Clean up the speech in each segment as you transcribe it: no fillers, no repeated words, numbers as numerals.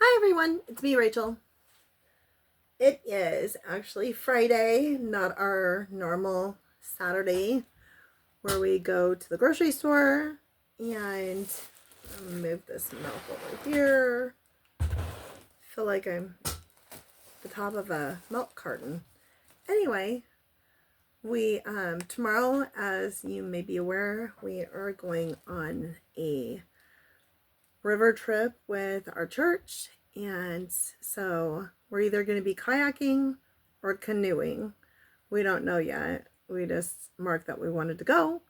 Hi everyone, it's me, Rachel. It is actually Friday, not our normal Saturday, where we go to the grocery store and move this milk over here. I feel like I'm the top of a milk carton. Anyway, we tomorrow, as you may be aware, we are going on a river trip with our church, and so we're either going to be kayaking or canoeing. We don't know yet. We just marked that we wanted to go,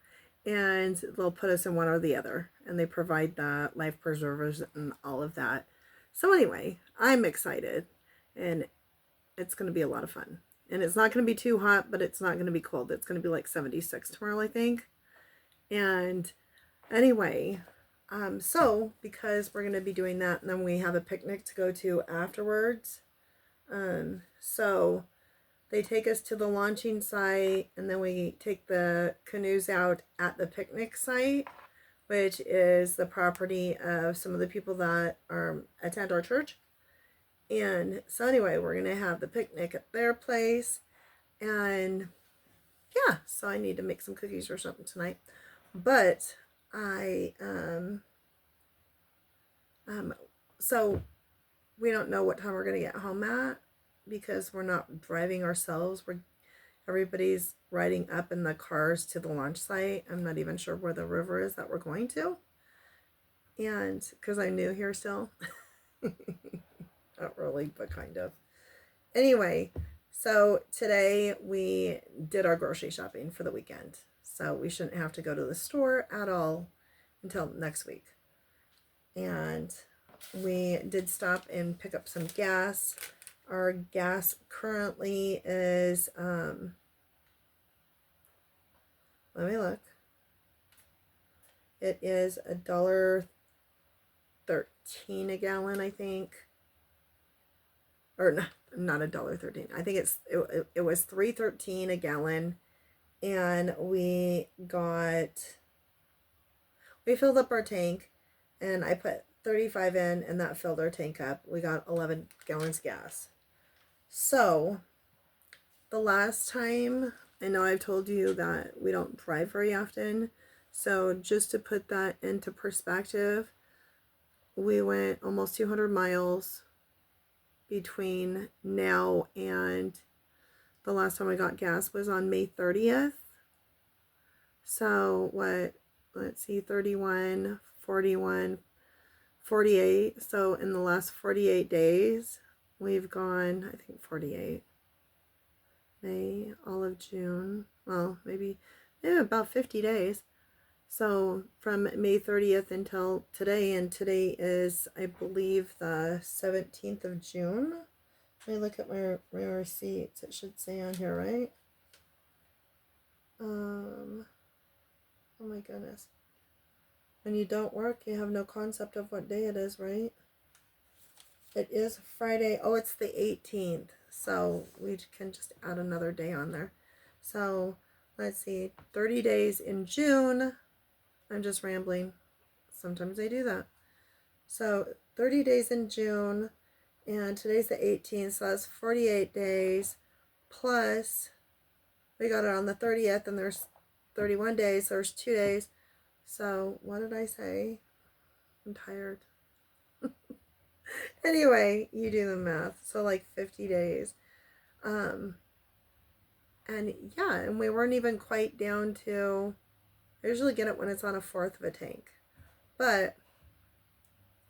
and they'll put us in one or the other, and they provide the life preservers and all of that. So anyway, I'm excited, and it's going to be a lot of fun. And it's not going to be too hot, but it's not going to be cold. It's going to be like 76 tomorrow, I think. And anyway, so because we're going to be doing that, and then we have a picnic to go to afterwards. So they take us to the launching site, and then we take the canoes out at the picnic site, which is the property of some of the people that attend our church. And so anyway, we're going to have the picnic at their place. And yeah, so I need to make some cookies or something tonight. But so we don't know what time we're going to get home at because we're not driving ourselves. Everybody's riding up in the cars to the launch site. I'm not even sure where the river is that we're going to. And because I'm new here still. Not really, but kind of. Anyway, so today we did our grocery shopping for the weekend. So we shouldn't have to go to the store at all until next week. And we did stop and pick up some gas. Our gas currently is, let me look. It is $1.13 a gallon, I think. Or not $1.13. I think it was $3.13 a gallon, and we filled up our tank, and I put 35 in, and that filled our tank up. We got 11 gallons gas. So the last time, I know I've told you that we don't drive very often, so just to put that into perspective, we went almost 200 miles between now and the last time I got gas was on May 30th. So let's see, 31, 41, 48. So in the last 48 days, we've gone, I think 48. May, all of June. Well, maybe about 50 days. So from May 30th until today, and today is, I believe, the 17th of June. Let me look at my receipts. It should say on here, right? Oh my goodness. When you don't work, you have no concept of what day it is, right? It is Friday. Oh, it's the 18th. So we can just add another day on there. So let's see, 30 days in June. I'm just rambling. Sometimes I do that. So 30 days in June, and today's the 18th, so that's 48 days, plus we got it on the 30th, and there's 31 days, so there's 2 days. So what did I say? I'm tired. Anyway, you do the math. So like 50 days. And yeah, and we weren't even quite down to, I usually get it when it's on a fourth of a tank. But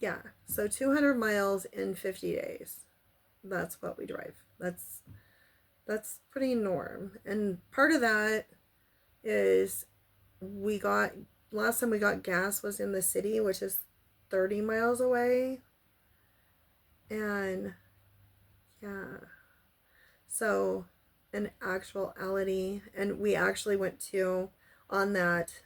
yeah, so 200 miles in 50 days. That's what we drive. That's pretty norm. And part of that is last time we got gas was in the city, which is 30 miles away. And yeah, so in actuality, and we actually went to, on that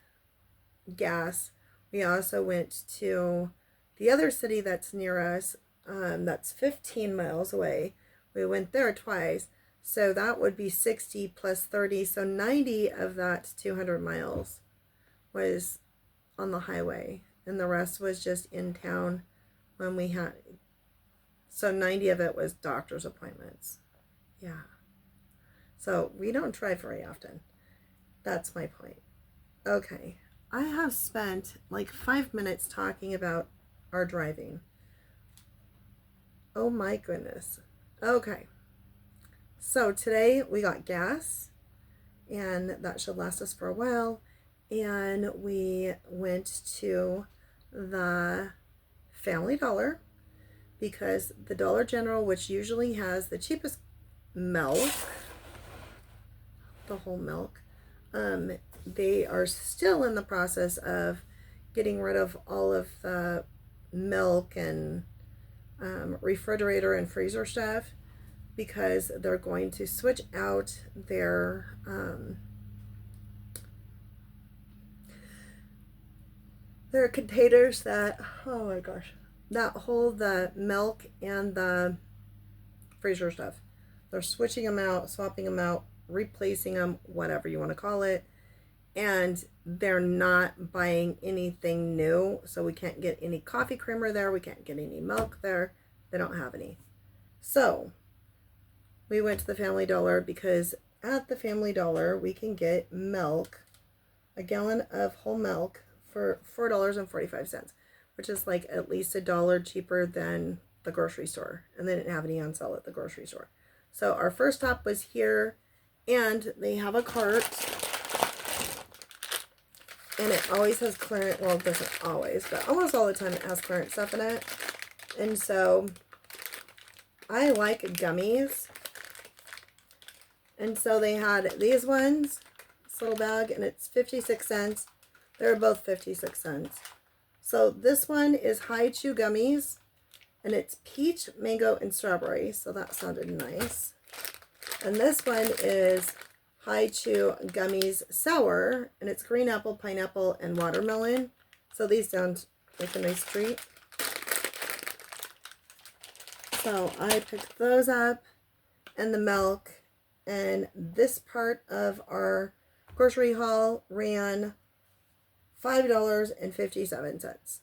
gas, we also went to the other city that's near us, that's 15 miles away. We went there twice, so that would be 60 plus 30, so 90 of that 200 miles was on the highway, and the rest was just in town when we had So 90 of it was doctor's appointments. Yeah. So we don't drive very often. That's my point. Okay. I have spent like 5 minutes talking about our driving. Oh my goodness. Okay. So today we got gas, and that should last us for a while. And we went to the Family Dollar because the Dollar General, which usually has the cheapest milk, the whole milk, they are still in the process of getting rid of all of the milk and refrigerator and freezer stuff, because they're going to switch out their containers that, oh my gosh, that hold the milk and the freezer stuff. They're switching them out, swapping them out, replacing them, whatever you want to call it. And they're not buying anything new. So we can't get any coffee creamer there. We can't get any milk there. They don't have any. So we went to the Family Dollar because at the Family Dollar we can get milk, a gallon of whole milk, for $4.45, which is like at least $1 cheaper than the grocery store. And they didn't have any on sale at the grocery store. So our first stop was here, and they have a cart, and it always has clearance. Well, it doesn't always, but almost all the time it has clearance stuff in it. And so I like gummies. And so they had these ones, this little bag, and it's 56 cents. They're both 56 cents. So this one is High Chew gummies, and it's peach, mango, and strawberry. So that sounded nice. And this one is High Chew gummies sour, and it's green apple, pineapple, and watermelon. So these sound like a nice treat. So I picked those up, and the milk, and this part of our grocery haul ran $5.57.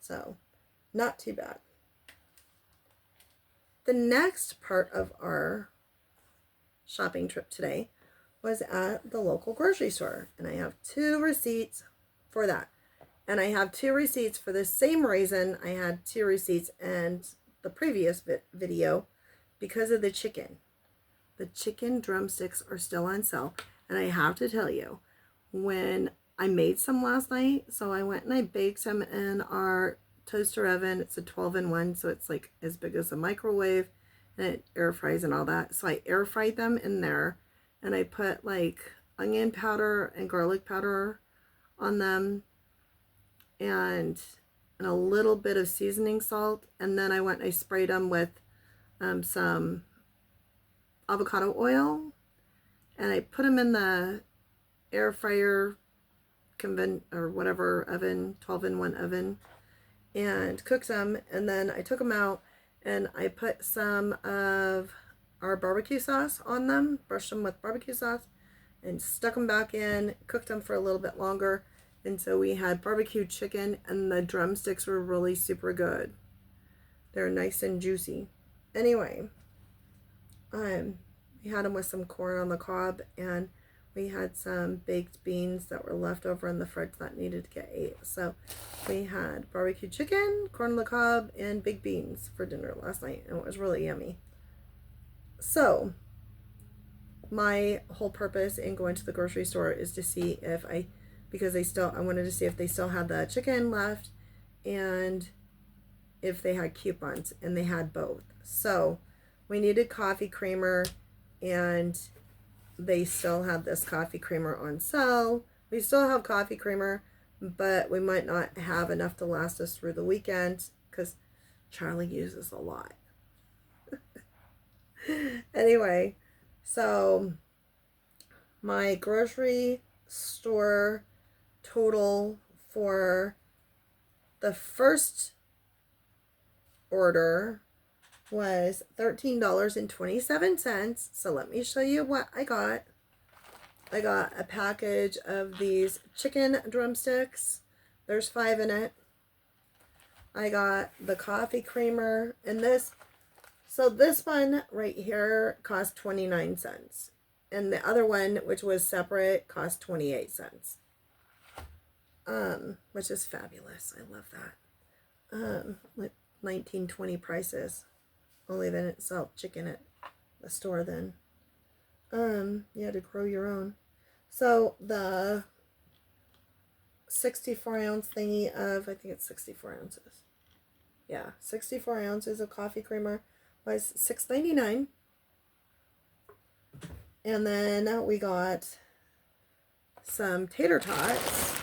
So not too bad. The next part of our shopping trip today was at the local grocery store, and I have 2 receipts for that. And I have 2 receipts for the same reason I had 2 receipts in the previous video, because of the chicken. The chicken drumsticks are still on sale, and I have to tell you, when I made some last night, so I went and I baked some in our toaster oven. It's a 12-in-1, so it's like as big as a microwave, and it air fries and all that. So I air fried them in there, and I put like onion powder and garlic powder on them, and a little bit of seasoning salt. And then I went and I sprayed them with some avocado oil, and I put them in the air fryer or whatever oven, 12-in-1 oven, and cooked them. And then I took them out, and I put some of our barbecue sauce on them, brushed them with barbecue sauce, and stuck them back in, cooked them for a little bit longer. And so we had barbecue chicken, and the drumsticks were really super good. They're nice and juicy. Anyway, we had them with some corn on the cob, and we had some baked beans that were left over in the fridge that needed to get ate. So we had barbecue chicken, corn on the cob, and baked beans for dinner last night, and it was really yummy. So my whole purpose in going to the grocery store is to see if I wanted to see if they still had the chicken left, and if they had coupons, and they had both. So we needed coffee creamer, and they still have this coffee creamer on sale. We still have coffee creamer, but we might not have enough to last us through the weekend because Charlie uses a lot. Anyway, so my grocery store total for the first order was $13.27. So let me show you what I got. I got a package of these chicken drumsticks. There's 5 in it. I got the coffee creamer, and this So this one right here cost 29 cents. And the other one, which was separate, cost 28 cents. Which is fabulous. I love that. Like 1920 prices. Only they didn't sell chicken at the store then. You had to grow your own. So the 64 ounce thingy of, I think it's 64 ounces. Yeah, 64 ounces of coffee creamer was $6.99. And then we got some tater tots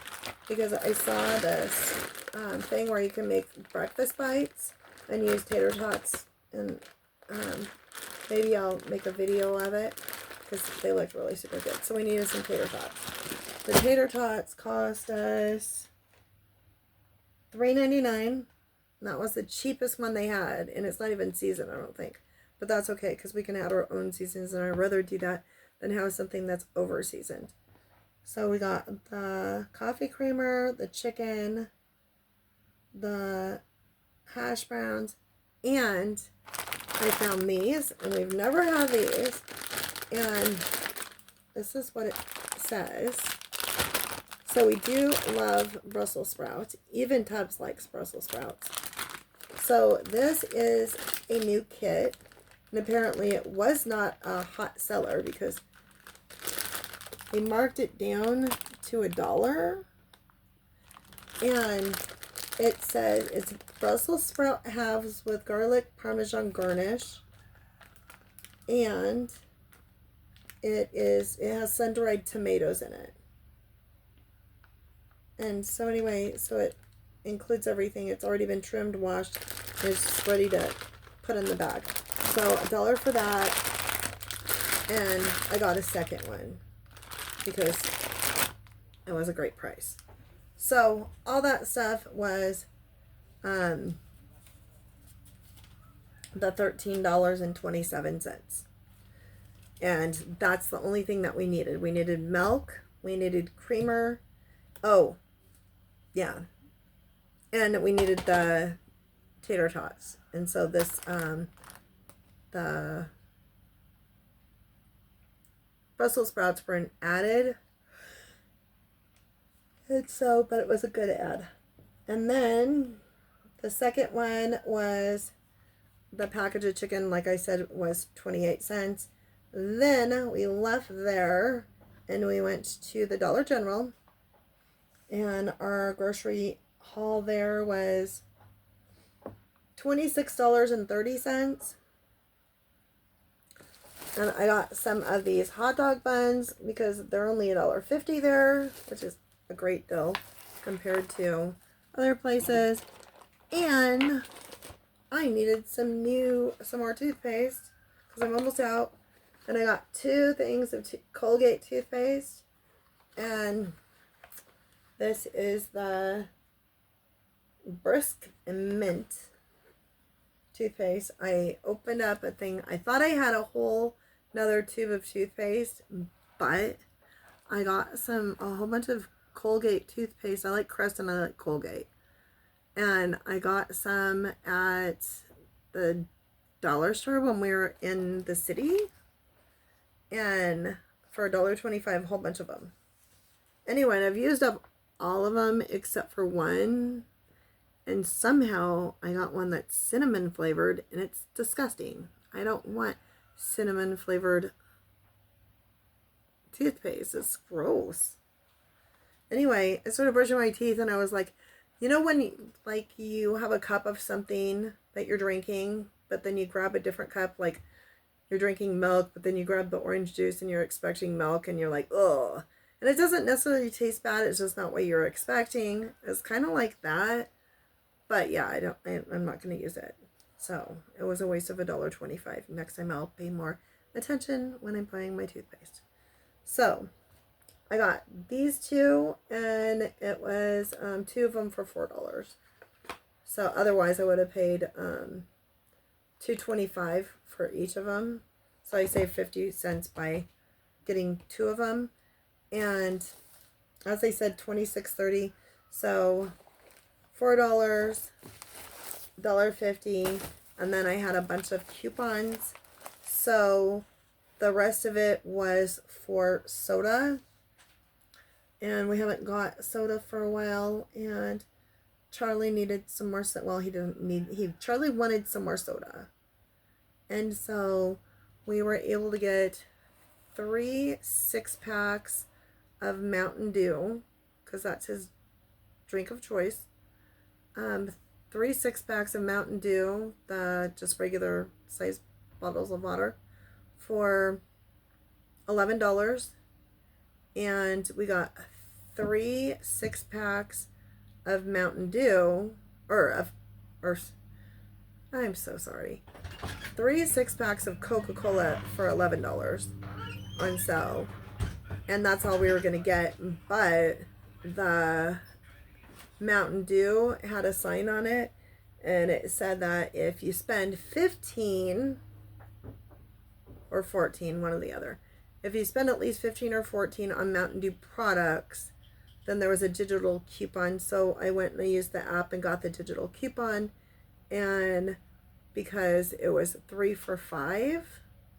because I saw this thing where you can make breakfast bites and use tater tots, and maybe I'll make a video of it because they looked really super good. So we needed some tater tots. The tater tots cost us $3.99. That was the cheapest one they had, and it's not even seasoned, I don't think. But that's okay because we can add our own seasonings, and I'd rather do that than have something that's over seasoned. So we got the coffee creamer, the chicken, the hash browns, and I found these, and we've never had these, and this is what it says. So we do love Brussels sprouts. Even Tubbs likes Brussels sprouts. So this is a new kit, and apparently it was not a hot seller because they marked it down to $1, and it says it's Brussels sprout halves with garlic parmesan garnish, and it has sun-dried tomatoes in it. And so anyway, so it includes everything. It's already been trimmed, washed, and it's ready to put in the bag. So $1 for that, and I got a second one because it was a great price. So all that stuff was the $13.27. And that's the only thing that we needed. We needed milk, we needed creamer. Oh, yeah. And we needed the tater tots. And so this the Brussels sprouts weren't added. And so, but it was a good ad. And then the second one was the package of chicken, like I said, was 28 cents. Then we left there and we went to the Dollar General, and our grocery haul there was $26.30. And I got some of these hot dog buns because they're only $1.50 there, which is a great deal compared to other places. And I needed some more toothpaste because I'm almost out. And I got 2 things of Colgate toothpaste. And this is the Brisk and Mint toothpaste. I opened up a thing. I thought I had another tube of toothpaste, but I got a whole bunch of Colgate toothpaste. I like Crest and I like Colgate. And I got some at the dollar store when we were in the city. And for $1.25, a whole bunch of them. Anyway, I've used up all of them except for one. And somehow I got one that's cinnamon flavored, and it's disgusting. I don't want cinnamon flavored toothpaste. It's gross. Anyway, I started brushing my teeth, and I was like, you know when you have a cup of something that you're drinking, but then you grab a different cup, like you're drinking milk, but then you grab the orange juice and you're expecting milk, and you're like, ugh. And it doesn't necessarily taste bad. It's just not what you're expecting. It's kind of like that. But yeah, I'm not going to use it. So it was a waste of $1.25. Next time I'll pay more attention when I'm buying my toothpaste. So I got these 2, and it was 2 of them for $4. So otherwise I would have paid $2.25 for each of them. So I saved 50 cents by getting 2 of them. And as I said, $26.30. So $4, $1.50, And then I had a bunch of coupons. So the rest of it was for soda. And we haven't got soda for a while. And Charlie needed some more soda. Well, he didn't need, Charlie wanted some more soda. And so we were able to get 3 6-packs of Mountain Dew, because that's his drink of choice. 3 6-packs of Mountain Dew, the just regular size bottles of water, for $11. And we got 3 6-packs of Mountain Dew, or I'm so sorry. 3 6-packs of Coca-Cola for $11 on sale. And that's all we were going to get. But the Mountain Dew had a sign on it. And it said that if you spend 15 or 14, one or the other. If you spend at least 15 or 14 on Mountain Dew products, then there was a digital coupon. So I went and I used the app and got the digital coupon. And because it was 3 for $5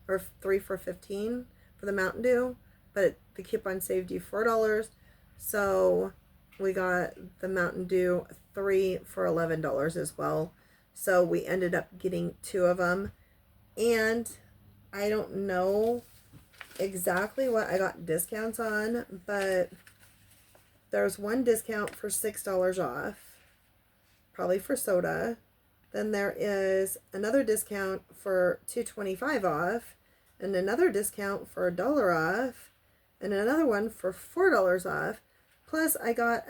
or 3 for $15 for the Mountain Dew, but the coupon saved you $4. So we got the Mountain Dew 3 for $11 as well. So we ended up getting 2 of them. And I don't know exactly what I got discounts on, but there's one discount for $6 off, probably for soda. Then there is another discount for $2.25 off, and another discount for $1 off, and another one for $4 off. Plus, I got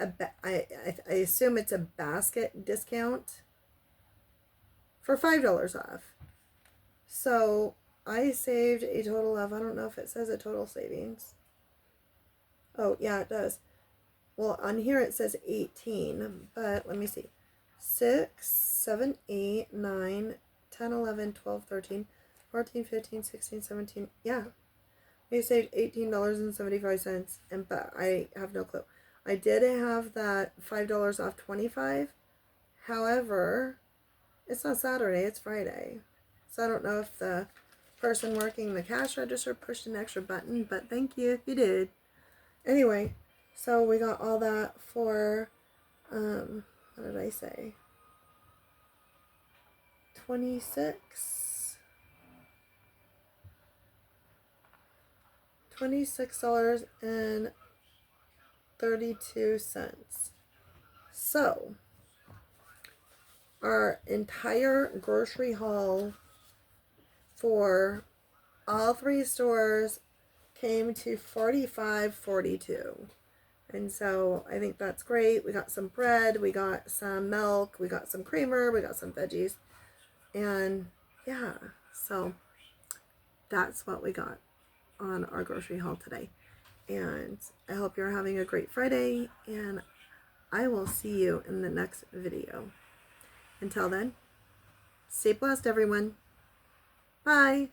I assume it's a basket discount for $5 off. So I saved a total of, I don't know if it says a total savings. Oh, yeah, it does. Well, on here it says 18, but let me see. 6, 7, 8, 9, 10, 11, 12, 13, 14, 15, 16, 17. Yeah. We saved $18.75, but I have no clue. I did have that $5 off 25. However, it's not Saturday, it's Friday. So I don't know if the person working the cash register pushed an extra button, but thank you if you did. Anyway, so we got all that for, what did I say? $26.32. So our entire grocery haul for all 3 stores came to $45.42. And so I think that's great. We got some bread, we got some milk, we got some creamer, we got some veggies. And yeah, so that's what we got on our grocery haul today. And I hope you're having a great Friday, and I will see you in the next video. Until then, stay blessed, everyone. Bye.